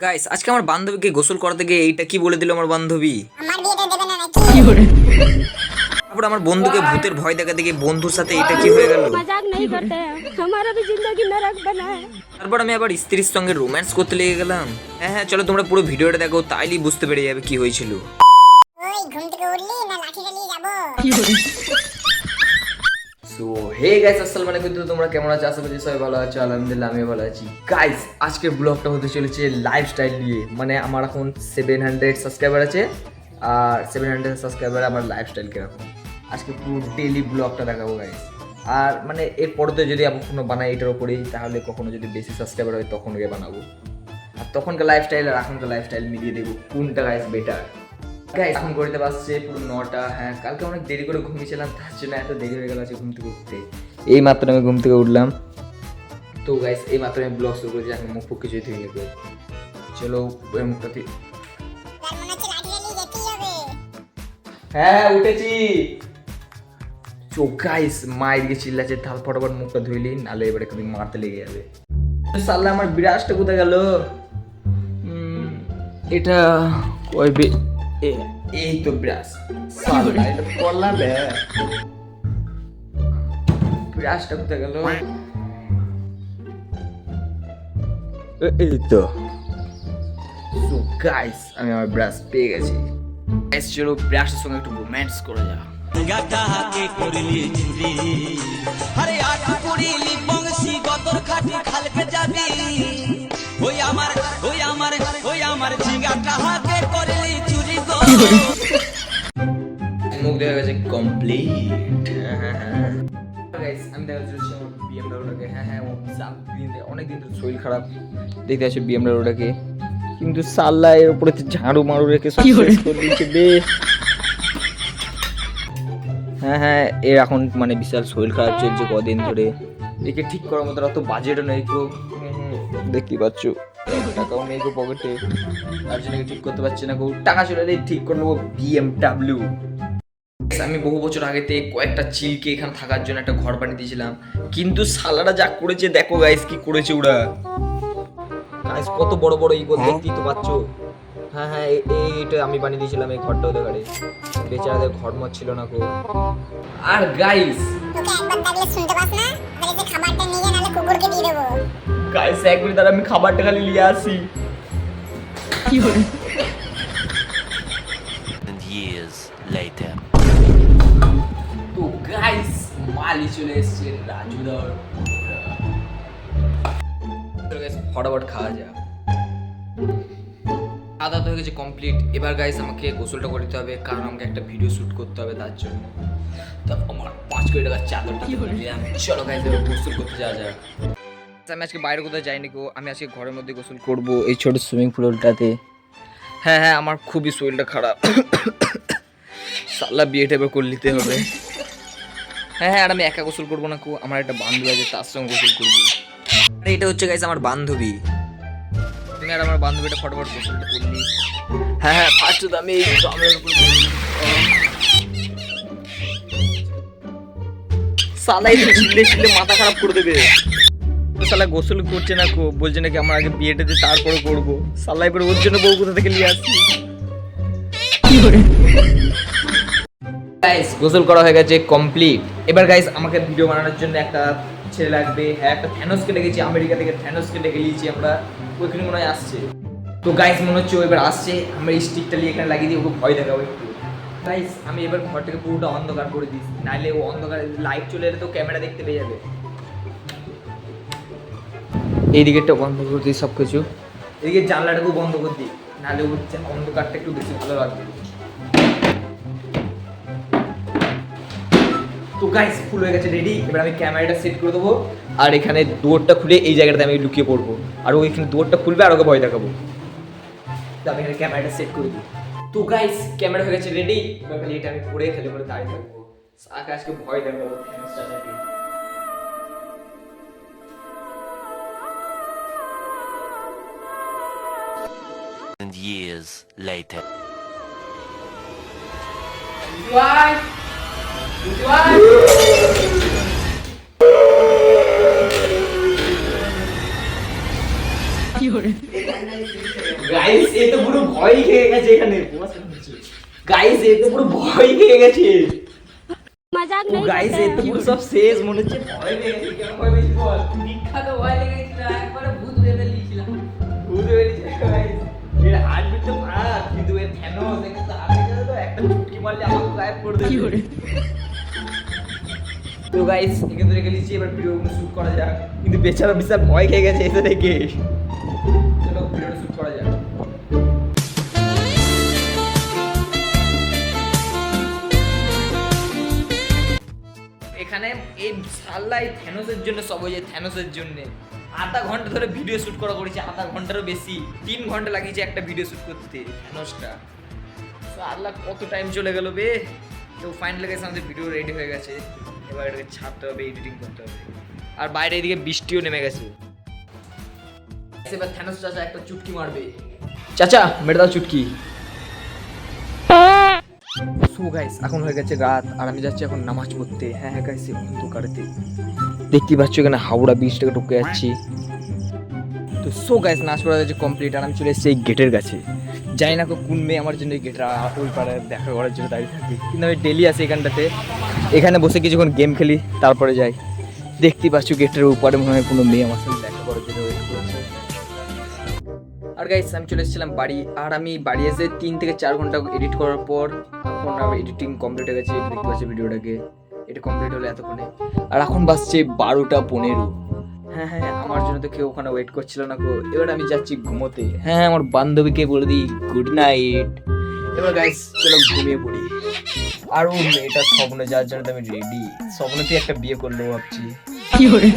Guys আজকে আমার বান্ধবীকে গোসল করাতে গিয়ে এইটা কি বলে দিল আমার বান্ধবী। আমার বিয়েটা দেবে না নাকি? তারপর আমার বন্ধুকে ভূতের ভয় দেখাতে গিয়ে বন্ধুর সাথে এটা কি হয়ে গেল। मजाक नहीं करते हैं, हमारा भी जिंदगी नरक बना है। তারপর আমি আবার স্ত্রীর সঙ্গে রোম্যান্স করতে লেগে গেলাম। হ্যাঁ চলো তোমরা পুরো ভিডিওটা দেখো, তাইলেই বুঝতে পেরে যাবে কি হয়েছিল। ওই ঘুম থেকে উঠলি না লাঠিটা নিয়ে যাবো? সো হে গাইস আসসালামু আলাইকুম, তো তোমরা কেমন আছো? আশা করি সবাই ভালো আছো, আলহামদুলিল্লাহ আমিও ভালো আছি। গাইস আজকের ব্লগটা হতে চলেছে লাইফস্টাইল নিয়ে, মানে আমার এখন 700 সাবস্ক্রাইবার আছে, আর 700 সাবস্ক্রাইবার আমার লাইফস্টাইল কিরকম আজকে পুরো ডেইলি ব্লগটা দেখাবো গাইস। আর মানে এরপরে তো যদি আমি কখনো বানাই এটার উপরেই, তাহলে কখনো যদি বেশি সাবস্ক্রাইবার হয় তখন গিয়ে বানাবো, আর তখনকার লাইফস্টাইল আর এখনকার লাইফস্টাইল মিলিয়ে দেবো কোনটা গাইস বেটার। গাইস এখন ঘড়িতে বাজছে পুরো 9টা। হ্যাঁ কালকে অনেক দেরি করে ঘুমিয়েছিলাম, তার জন্য এত দেরি হয়ে গেল আছে ঘুম থেকে উঠতে। এই মাত্র আমি ঘুম থেকে উঠলাম, তো গাইস এই মাত্র আমি ব্লগ শুরু করেছি। এখন মুখ ফুক কিছুই থেকে গেছে, চলো ওই মুখটা তার মনে হচ্ছে লাঠিটা নিয়ে যেতেই হবে। হ্যাঁ উঠেছি। তো গাইস মা এদিকে চিল্লাচ্ছে, থাল ফটাফট মুখটা ধুইলি, নাহলে এবারে কবি মারতে লেগে যাবে। সাল্লা আমার বিরাজটা কোথায় গেল? এটা ওই এই তো ব্রাশ, সাল্লা এটা করলাম রে। ব্রাশটা কোথায় গেল? এই তো। সো গাইস আমি আমার ব্রাশ পেয়ে গেছি। গাইস চলো ব্রাশের সঙ্গে একটু রোম্যান্স করে যা। গাটাকে করলি চুরি আরে আট পড়িলি বংশী গতর খাটি খালকে যাবি ওই আমার ঝিঙ্গাটাকে করলি চুরি গো মুখ দেখা গেছে কমপ্লিট। গাইস আমি দেখা যাচ্ছে আমার বিএমডব্লিউটাকে। হ্যাঁ ও অনেকদিন ধরে শরীর খারাপ, দেখতে আছে বিএমডব্লিউটাকে, কিন্তু সাল্লা এর উপরে ঝাড়ু মারু রেখে সব শেষ করে দিয়েছে বে। হ্যাঁ এর এখন মানে বিশাল শরীর খারাপ চলছে কদিন ধরে, একে ঠিক করার মতো অত বাজেটও নেই তো, দেখতে পাচ্ছ টাকাও নেই গো পকেটে, তার জন্য ঠিক করতে পারছি না গো। টাকা চলে এলেই ঠিক করে নেবো বিএমডব্লিউ। আমি বহু বছর আগেতে কয়েকটা চিলকে এখানে থাকার জন্য একটা ঘর বানিয়ে দিয়েছিলাম, কিন্তু শালারা যা করেছে দেখো গাইস কি করেছে ওরা। গাইস কত বড় বড় ইগল দেখতেই তো পাচ্ছ। হ্যাঁ এইটা আমি বানিয়ে দিয়েছিলাম এই ঘরটা ওদের ঘরে, বেচারাদের ঘর মত ছিল না গো। আর গাইস তোকে একবার ডাকলে শুনতে পাস না? তাহলে যে খাবারটা নিয়ে যা, নাহলে কুকুরকে দিয়ে দেবো। গাইস এক মিনিট দাঁড়া, আমি খাবারটা খালি নিয়ে আসি। years later তো গাইস মালি চলে এসছে রাজুদার, ফটাফট খাওয়া যাক। খাওয়া দাওয়া হয়ে গেছে কমপ্লিট। এবার গাইস আমাকে গোসলটা করতে হবে, কারণ আমাকে একটা ভিডিও শ্যুট করতে হবে, তার জন্য তো আমার 5 কোটি টাকার চাদরটা নিলাম। চলো গাইস এবার গোসল করতে যাওয়া যাক। আমি আজকে বাইরে কোথাও যাইনি গো, আমি আজকে ঘরের মধ্যে গোসল করব এই ছোট সুইমিং পুলটাতে। হ্যাঁ আমার খুবই শরীরটা খারাপ, সাল্লা বিয়েটা এবার করে নিতে হবে। হ্যাঁ আর আমি একা গোসল করবো না কো, আমার একটা বান্ধবী আছে তার সঙ্গে গোসল করবো। আরে এটা হচ্ছে গাইস আমার বান্ধবী, তুমি আর আমার বান্ধবীটা ফটোফট গোসলটা করলি। হ্যাঁ ফার্স্ট তো আমি এই গামলার উপর সালাই চিল্লে মাথা খারাপ করে দেবে। সালা গোসল করছে না কো, বলছে নাকি আমার আগে বিয়েটা দিয়ে তারপরে করবো। সালাই পরে ওর জন্য বউ কোথা থেকে নিয়ে আসছি। গাইস গোসল করা হয়ে গেছে কমপ্লিট। এবার গাইস আমাকে ভিডিও বানানোর জন্য একটা ছেলে লাগবে। হ্যাঁ একটা থ্যানোসকে ডেকেছি, আমেরিকা থেকে থ্যানোসকে ডেকে নিয়েছি আমরা, ওইখানে মনে হয় আসছে। তো গাইস মনে হচ্ছে ও এবার আসছে, আমরা এই স্টিকটা নিয়ে এখানে লাগিয়ে দিয়ে ওকে ভয় দেখাবো একটু। গাইস আমি এবার ঘরটাকে পুরোটা অন্ধকার করে দিই, নাহলে ও অন্ধকারে লাইট চলে এলে তো ক্যামেরা দেখতে পেয়ে যাবে। এই দিকেরটা বন্ধ করে দিই সব কিছু, এদিকে জানলাটাকেও বন্ধ করে দিই, নাহলে হচ্ছে অন্ধকারটা একটু বেশি ভালো লাগবে। তো গাইস ফুল হয়ে গেছে রেডি। এবার আমি ক্যামেরাটা সেট করে দেবো, আর এখানে দুয়ারটা খুলে এই জায়গাটাতে আমি লুকিয়ে পড়বো, আর ওইখানে দুয়ারটা খুলবে আর ওকে ভয় দেখাবো। তো আমি এখানে ক্যামেরাটা সেট করে দিই। তো গাইস ক্যামেরা হয়ে গেছে রেডি, এবার খালি এটা আমি পড়ে খেলে করে দাঁড়িয়ে থাকবো, আকাশকে ভয় দেখাবো। and years later কি হরে গাইস এ তো পুরো ভয় খেয়ে গেছে এখানে গাইস এ তো পুরো ভয় খেয়ে গেছে मजाक ও नहीं গাইস करते এ তো हैं পুরো সব শেষ মনে হচ্ছে ভয় পেয়ে গেছে কেন ভয় পেয়েছি বল বিখ্যাত ভয় লেগেছিল একবারে ভূত বেঁধে নিয়েছিলাম ভূত বেরিয়েছে গাইস এর হার্টবিট তো ফাস্ট কিন্তু এর ফ্যানও দেখতে তো হার্টবিট তো একটা চুটকি মারলে আমাকে গায়েব করে দেবে কি করে তো গাইস এখান থেকে লিখছি এবার ভিডিওগুলো শুট করা যাক কিন্তু বেচারা বিশাল ভয় খেয়ে গেছে এসে দেখে চলো ভিডিওটা শুট করা যাক এখানে এই সাল্লাই থ্যানোসের জন্য সব হয়ে যায় থ্যানোসের জন্য আধা ঘন্টা ধরে ভিডিও শুট করা করেছে আধা ঘন্টারও বেশি 3 ঘন্টা লাগিয়েছে একটা ভিডিও শুট করতে থ্যানোসটা সাল্লা কত টাইম চলে গেল বে তো ফাইনালি গেছে আমাদের ভিডিও রেডি হয়ে গেছে এবার এটাকে ছাড়তে হবে এডিটিং করতে হবে আর বাইরে এদিকে বৃষ্টিও নেমে গেছে এবার থ্যানোস চাচা একটা চুটকি মারবে চাচা মেরে দাও চুটকি সো গাইস এখন হয়ে গেছে রাত আর আমি যাচ্ছি এখন নামাজ পড়তে হ্যাঁ গাইস অন্ধকারেতে দেখতে পাচ্ছ এখানে হাওড়া ব্রিজটাকে ঢুকে যাচ্ছি তো সো গাইস নাচ পড়া যাচ্ছে কমপ্লিট আর আমি চলে এসেছি এই গেটের কাছে জানি না কোন মেয়ে আমার জন্য এই গেটটা ওই পাড়ায় দেখা করার জন্য দাঁড়িয়ে থাকি কিন্তু আমি ডেলি আসি এখানটাতে এখানে বসে কিছুক্ষণ গেম খেলি তারপরে যাই দেখতে পাচ্ছ গেটের উপরে মনে হয় কোনো মেয়ে আমার সাথে দেখা করার জন্য ওয়েট করছে আর গাইস আমি চলে এসেছিলাম বাড়ি আর আমি বাড়ি এসে 3 থেকে 4 ঘন্টা এডিট করার পর এখন আমার এডিটিং কমপ্লিট হয়ে গেছে দেখতে পাচ্ছি ভিডিওটাকে এটা কমপ্লিট হলো এতক্ষণে আর এখন বাজছে 12:15 হ্যাঁ হ্যাঁ আমার জন্য তো কেউ ওখানে ওয়েট করছিল না গো এবার আমি যাচ্ছি ঘুমোতে হ্যাঁ আমার বান্ধবীকে বলে দিই গুড নাইট এবার গাইস চলো ঘুমিয়ে পড়ি আর ও মেয়েটা স্বপ্নে যাওয়ার জন্য তো আমি রেডি স্বপ্নতে একটা বিয়ে করলেও ভাবছি কি করে